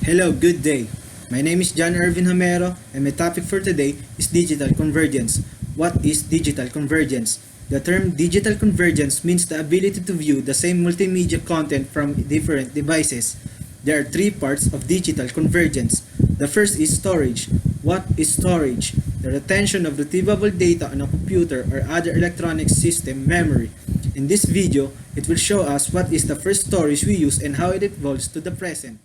Hello, good day. My name is John Irvin Jamero, and my topic for today is digital convergence. What is digital convergence? The term digital convergence means the ability to view the same multimedia content from different devices. There are three parts of digital convergence. The first is storage. What is storage? The retention of retrievable data on a computer or other electronic system memory. In this video, it will show us what is the first storage we use and how it evolves to the present.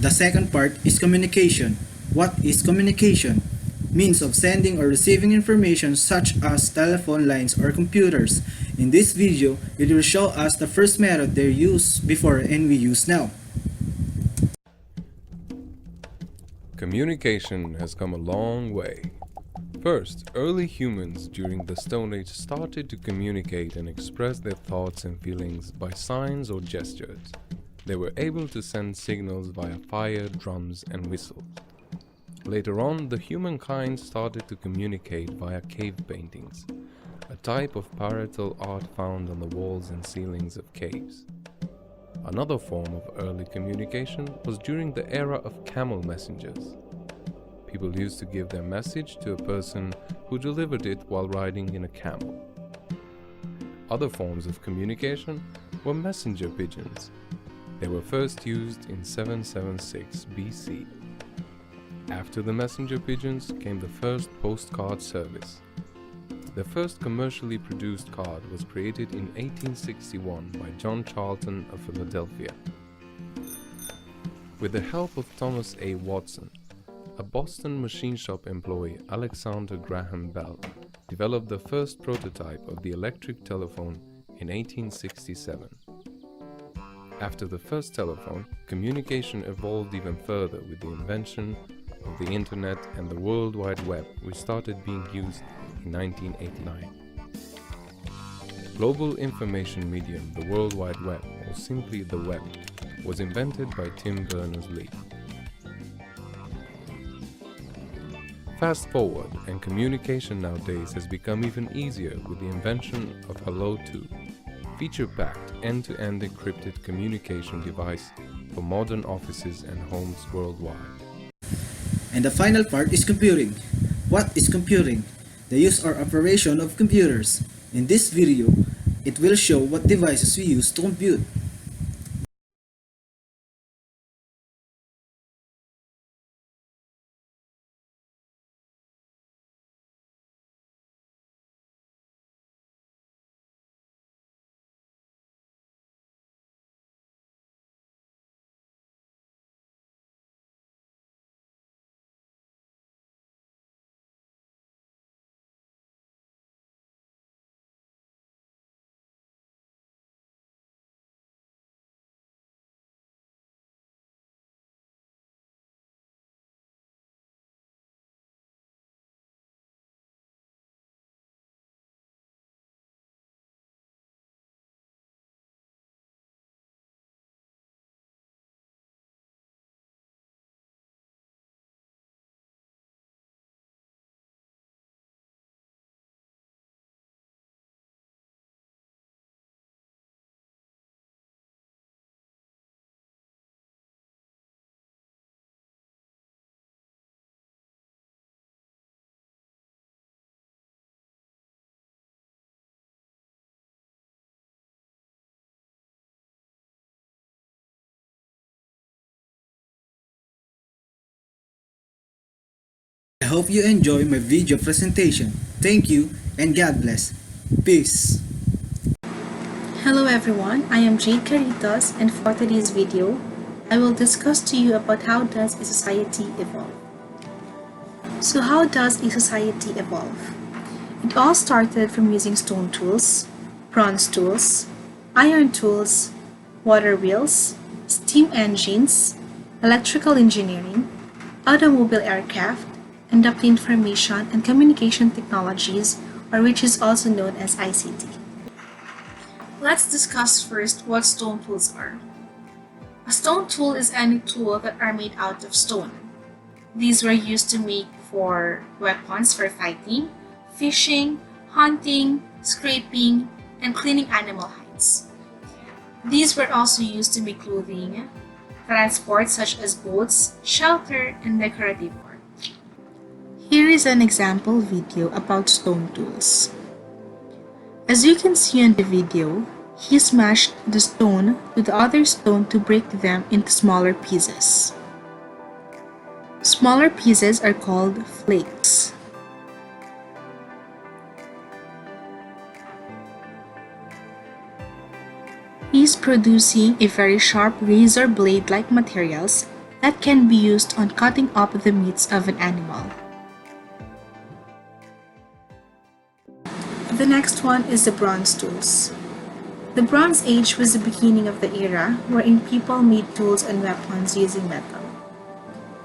The second part is communication. What is communication? Means of sending or receiving information such as telephone lines or computers. In this video, it will show us the first method they used before and we use now. Communication has come a long way. First, early humans during the Stone Age started to communicate and express their thoughts and feelings by signs or gestures. They were able to send signals via fire, drums, and whistles. Later on, the humankind started to communicate via cave paintings, a type of parietal art found on the walls and ceilings of caves. Another form of early communication was during the era of camel messengers. People used to give their message to a person who delivered it while riding in a camel. Other forms of communication were messenger pigeons. They were first used in 776 BC. After the messenger pigeons came the first postcard service. The first commercially produced card was created in 1861 by John Charlton of Philadelphia. With the help of Thomas A. Watson, a Boston machine shop employee, Alexander Graham Bell, developed the first prototype of the electric telephone in 1867. After the first telephone, communication evolved even further with the invention of the Internet and the World Wide Web, which started being used in 1989. Global information medium, the World Wide Web, or simply the web, was invented by Tim Berners-Lee. Fast forward, and communication nowadays has become even easier with the invention of Hello 2, feature-packed end-to-end encrypted communication device for modern offices and homes worldwide. And the final part is computing. What is computing? The use or operation of computers. In this video, it will show what devices we use to compute. I hope you enjoy my video presentation. Thank you and God bless. Peace. Hello everyone, I am Jade Caritos, and for today's video, I will discuss to you about how does a society evolve. So how does a society evolve? It all started from using stone tools, bronze tools, iron tools, water wheels, steam engines, electrical engineering, automobile aircraft, and up to information and communication technologies, or which is also known as ICT. Let's discuss first what stone tools are. A stone tool is any tool that are made out of stone. These were used to make for weapons for fighting, fishing, hunting, scraping, and cleaning animal hides. These were also used to make clothing, transport such as boats, shelter, and decorative art. Here is an example video about stone tools. As you can see in the video, he smashed the stone to the other stone to break them into smaller pieces. Smaller pieces are called flakes. He is producing a very sharp razor blade-like materials that can be used on cutting up the meats of an animal. The next one is the bronze tools. The Bronze Age was the beginning of the era wherein people made tools and weapons using metal.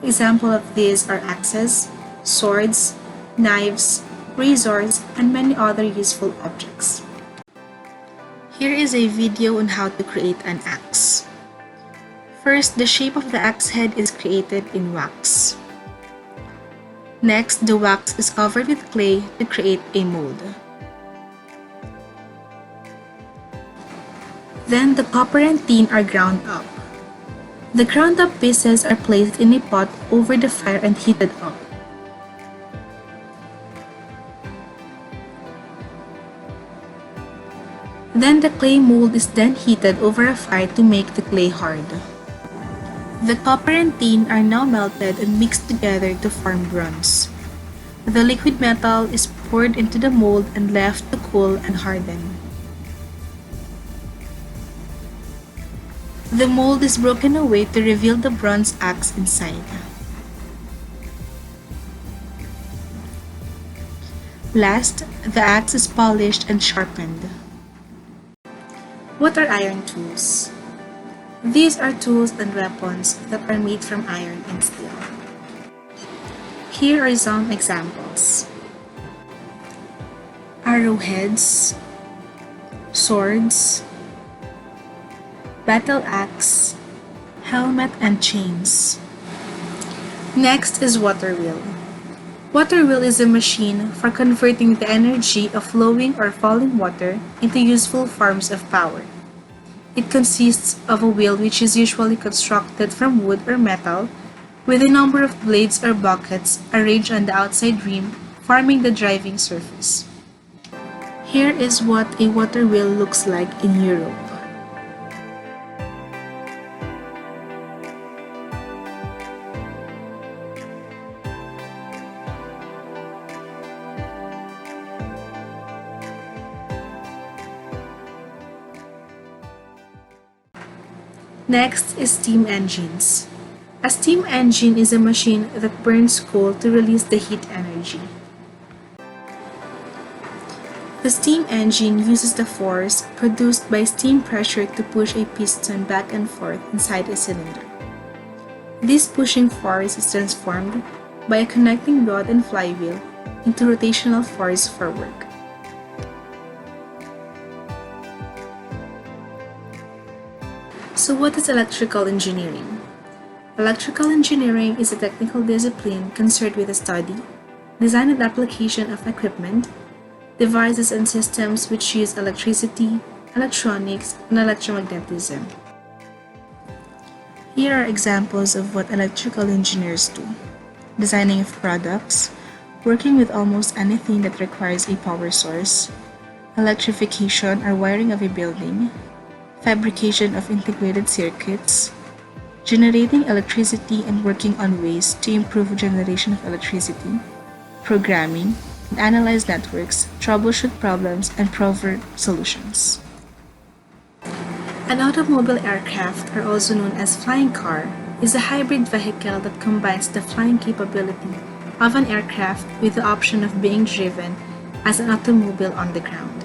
Examples of these are axes, swords, knives, razors, and many other useful objects. Here is a video on how to create an axe. First, the shape of the axe head is created in wax. Next, the wax is covered with clay to create a mold. Then the copper and tin are ground up. The ground up pieces are placed in a pot over the fire and heated up. Then the clay mold is then heated over a fire to make the clay hard. The copper and tin are now melted and mixed together to form bronze. The liquid metal is poured into the mold and left to cool and harden. The mold is broken away to reveal the bronze axe inside. Last, the axe is polished and sharpened. What are iron tools? These are tools and weapons that are made from iron and steel. Here are some examples: arrowheads, swords, battle axe, helmet, and chains. Next is water wheel. Water wheel is a machine for converting the energy of flowing or falling water into useful forms of power. It consists of a wheel which is usually constructed from wood or metal, with a number of blades or buckets arranged on the outside rim, forming the driving surface. Here is what a water wheel looks like in Europe. Next is steam engines. A steam engine is a machine that burns coal to release the heat energy. The steam engine uses the force produced by steam pressure to push a piston back and forth inside a cylinder. This pushing force is transformed by a connecting rod and flywheel into rotational force for work. So what is electrical engineering? Electrical engineering is a technical discipline concerned with the study, design and application of equipment, devices and systems which use electricity, electronics, and electromagnetism. Here are examples of what electrical engineers do: designing of products, working with almost anything that requires a power source, electrification or wiring of a building, fabrication of integrated circuits, generating electricity and working on ways to improve generation of electricity, programming, and analyze networks, troubleshoot problems, and provide solutions. An automobile aircraft, or also known as flying car, is a hybrid vehicle that combines the flying capability of an aircraft with the option of being driven as an automobile on the ground.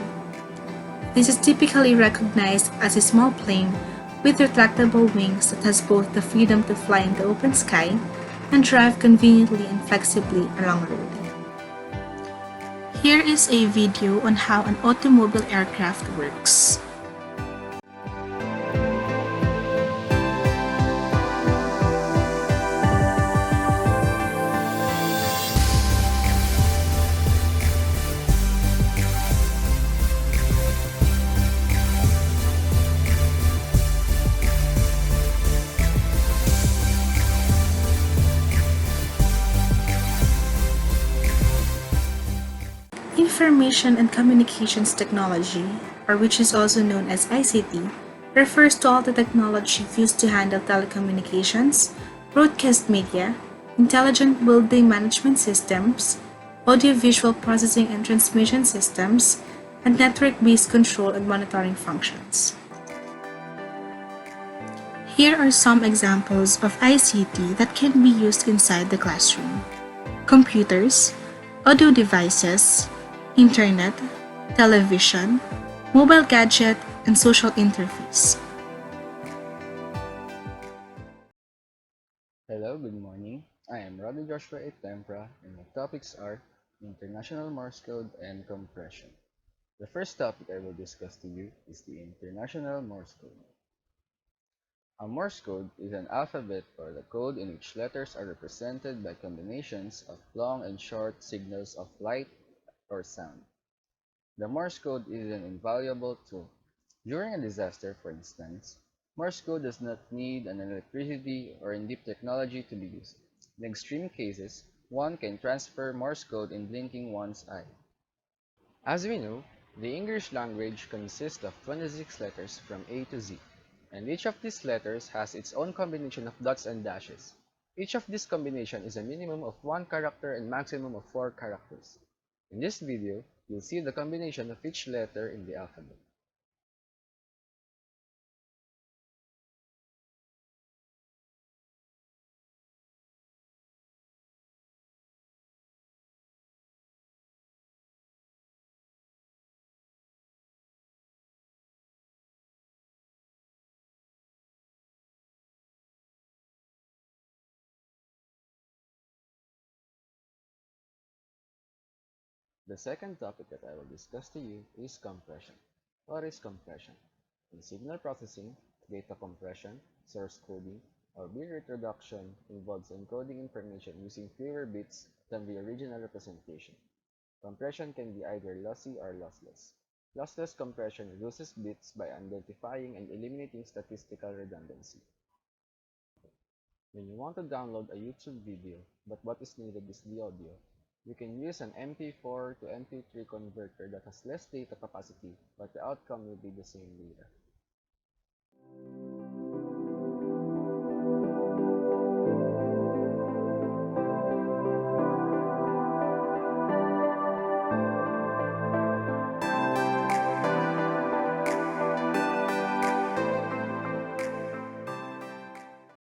This is typically recognized as a small plane with retractable wings that has both the freedom to fly in the open sky and drive conveniently and flexibly along road. Here is a video on how an automobile aircraft works. Information and Communications Technology, or which is also known as ICT, refers to all the technology used to handle telecommunications, broadcast media, intelligent building management systems, audiovisual processing and transmission systems, and network-based control and monitoring functions. Here are some examples of ICT that can be used inside the classroom: computers, audio devices, internet, television, mobile gadget, and social interface. Hello, good morning. I am Roddy Joshua at Tempra, and my topics are International Morse Code and Compression. The first topic I will discuss to you is the International Morse Code. A Morse code is an alphabet or the code in which letters are represented by combinations of long and short signals of light or sound. The Morse code is an invaluable tool. During a disaster, for instance, Morse code does not need an electricity or in-deep technology to be used. In extreme cases, one can transfer Morse code in blinking one's eye. As we know, the English language consists of 26 letters from A to Z, and each of these letters has its own combination of dots and dashes. Each of these combinations is a minimum of 1 character and maximum of 4 characters. In this video, you'll see the combination of each letter in the alphabet. The second topic that I will discuss to you is compression. What is compression? In signal processing, data compression, source coding, or bit rate reduction involves encoding information using fewer bits than the original representation. Compression can be either lossy or lossless. Lossless compression reduces bits by identifying and eliminating statistical redundancy. When you want to download a YouTube video, but what is needed is the audio, you can use an MP4 to MP3 converter that has less data capacity, but the outcome will be the same data.